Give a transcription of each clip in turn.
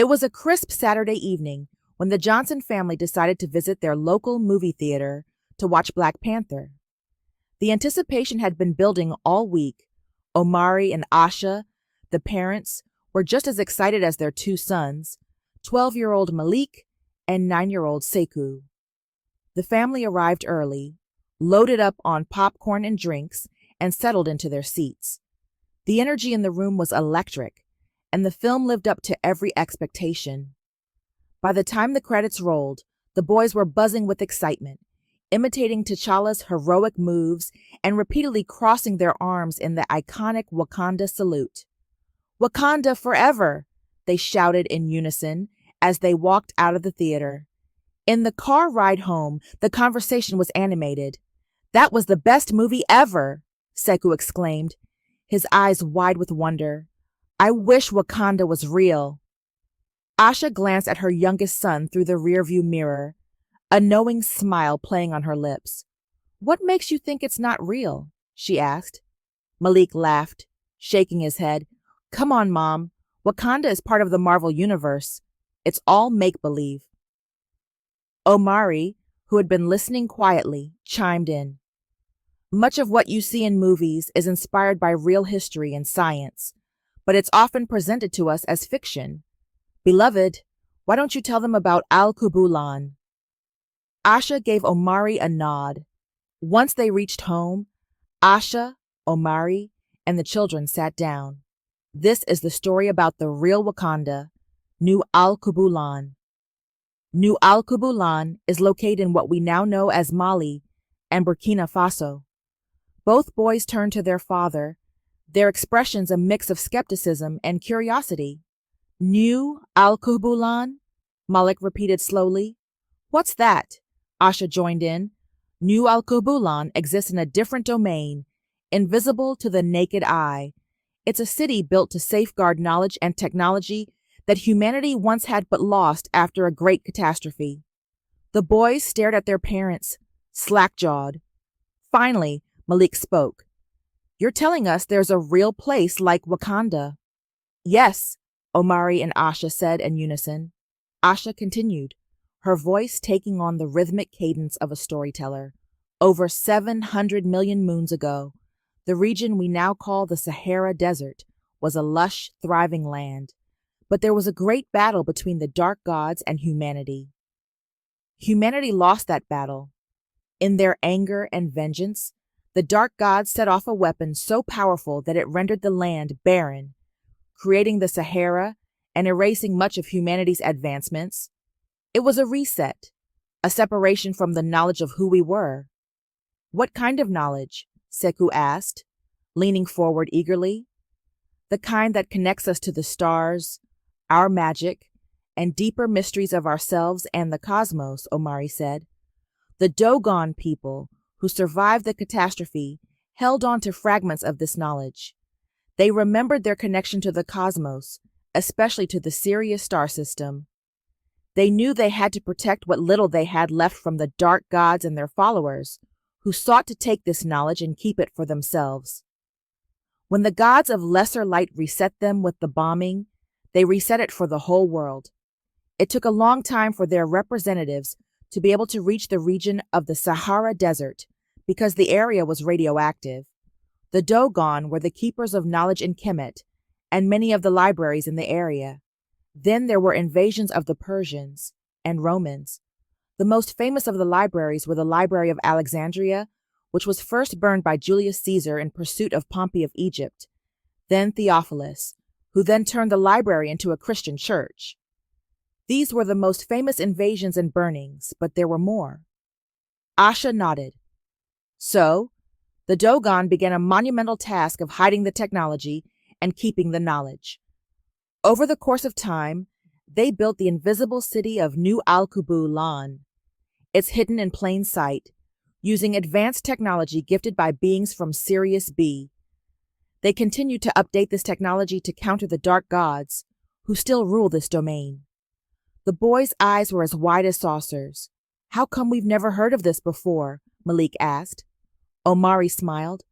It was a crisp Saturday evening when the Johnson family decided to visit their local movie theater to watch Black Panther. The anticipation had been building all week. Omari and Asha, the parents, were just as excited as their two sons, 12-year-old Malik and 9-year-old Sekou. The family arrived early, loaded up on popcorn and drinks, and settled into their seats. The energy in the room was electric, and the film lived up to every expectation. By the time the credits rolled, the boys were buzzing with excitement, imitating T'Challa's heroic moves and repeatedly crossing their arms in the iconic Wakanda salute. "Wakanda forever!" they shouted in unison as they walked out of the theater. In the car ride home, the conversation was animated. "That was the best movie ever!" Sekou exclaimed, his eyes wide with wonder. "I wish Wakanda was real." Asha glanced at her youngest son through the rearview mirror, a knowing smile playing on her lips. "What makes you think it's not real?" she asked. Malik laughed, shaking his head. "Come on, Mom. Wakanda is part of the Marvel Universe. It's all make-believe." Omari, who had been listening quietly, chimed in. "Much of what you see in movies is inspired by real history and science, but it's often presented to us as fiction. Beloved, why don't you tell them about Alkebulan?" Asha gave Omari a nod. Once they reached home, Asha, Omari, and the children sat down. This is the story about the real Wakanda, New Alkebulan. New Alkebulan is located in what we now know as Mali and Burkina Faso. Both boys turned to their father, their expressions a mix of skepticism and curiosity. "New Alkebulan?" Malik repeated slowly. "What's that?" Asha joined in. "New Alkebulan exists in a different domain, invisible to the naked eye. It's a city built to safeguard knowledge and technology that humanity once had but lost after a great catastrophe." The boys stared at their parents, slack-jawed. Finally, Malik spoke. "You're telling us there's a real place like Wakanda?" "Yes," Omari and Asha said in unison. Asha continued, her voice taking on the rhythmic cadence of a storyteller. "Over 700 million moons ago, the region we now call the Sahara Desert was a lush, thriving land. But there was a great battle between the dark gods and humanity. Humanity lost that battle. In their anger and vengeance, the dark gods set off a weapon so powerful that it rendered the land barren, creating the Sahara and erasing much of humanity's advancements. It was a reset, a separation from the knowledge of who we were." "What kind of knowledge?" Sekou asked, leaning forward eagerly. "The kind that connects us to the stars, our magic, and deeper mysteries of ourselves and the cosmos," Omari said. "The Dogon people, who survived the catastrophe, held on to fragments of this knowledge. They remembered their connection to the cosmos, especially to the Sirius star system. They knew they had to protect what little they had left from the dark gods and their followers, who sought to take this knowledge and keep it for themselves. When the gods of lesser light reset them with the bombing, they reset it for the whole world. It took a long time for their representatives to be able to reach the region of the Sahara Desert because the area was radioactive. The Dogon were the keepers of knowledge in Kemet and many of the libraries in the area. Then there were invasions of the Persians and Romans. The most famous of the libraries were the Library of Alexandria, which was first burned by Julius Caesar in pursuit of Pompey of Egypt, then Theophilus, who then turned the library into a Christian church. These were the most famous invasions and burnings, but there were more. Asha nodded. So, the Dogon began a monumental task of hiding the technology and keeping the knowledge. Over the course of time, they built the invisible city of New Alkebulan. It's hidden in plain sight, using advanced technology gifted by beings from Sirius B. They continue to update this technology to counter the dark gods, who still rule this domain. The boys' eyes were as wide as saucers. "How come we've never heard of this before?" Malik asked. Omari smiled.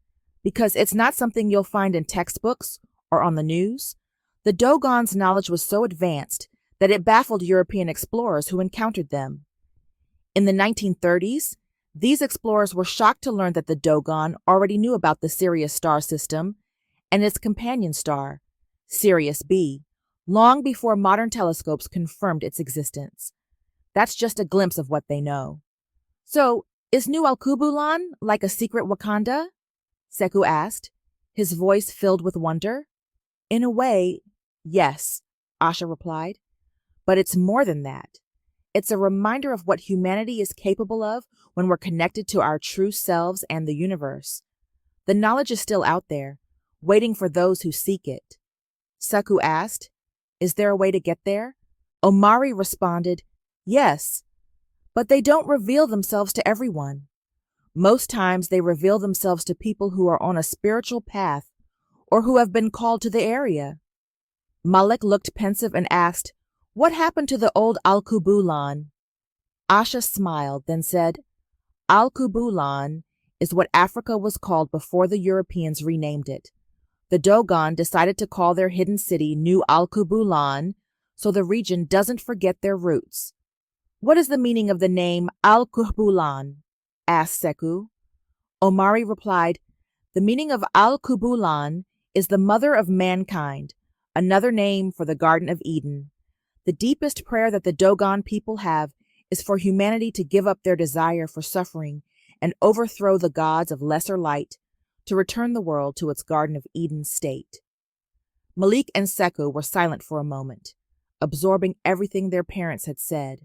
"Because it's not something you'll find in textbooks or on the news. The Dogon's knowledge was so advanced that it baffled European explorers who encountered them. In the 1930s, these explorers were shocked to learn that the Dogon already knew about the Sirius star system and its companion star, Sirius B, long before modern telescopes confirmed its existence. That's just a glimpse of what they know. So, is New Alkebulan like a secret Wakanda? Sekou asked, his voice filled with wonder. In a way, yes, Asha replied. But it's more than that. It's a reminder of what humanity is capable of when we're connected to our true selves and the universe. The knowledge is still out there, waiting for those who seek it. Sekou asked, is there a way to get there? Omari responded, yes, but they don't reveal themselves to everyone. Most times they reveal themselves to people who are on a spiritual path or who have been called to the area. Malik looked pensive and asked, what happened to the old Alkebulan? Asha smiled, then said, Alkebulan is what Africa was called before the Europeans renamed it. The Dogon decided to call their hidden city New Alkebulan so the region doesn't forget their roots. What is the meaning of the name Alkebulan? Asked Sekou. Omari replied, the meaning of Alkebulan is the mother of mankind, another name for the Garden of Eden. The deepest prayer that the Dogon people have is for humanity to give up their desire for suffering and overthrow the gods of lesser light to return the world to its Garden of Eden state. Malik and Sekou were silent for a moment, absorbing everything their parents had said.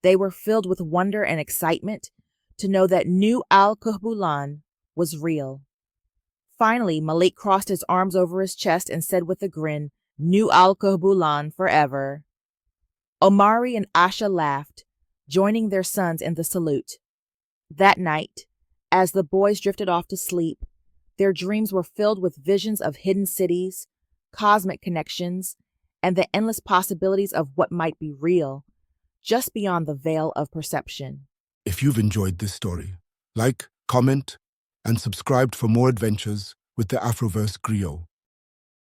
They were filled with wonder and excitement to know that New Alkebulan was real. Finally, Malik crossed his arms over his chest and said with a grin, New Alkebulan forever. Omari and Asha laughed, joining their sons in the salute. That night, as the boys drifted off to sleep, their dreams were filled with visions of hidden cities, cosmic connections, and the endless possibilities of what might be real, just beyond the veil of perception. If you've enjoyed this story, like, comment, and subscribe for more adventures with the AfroVerse Griot.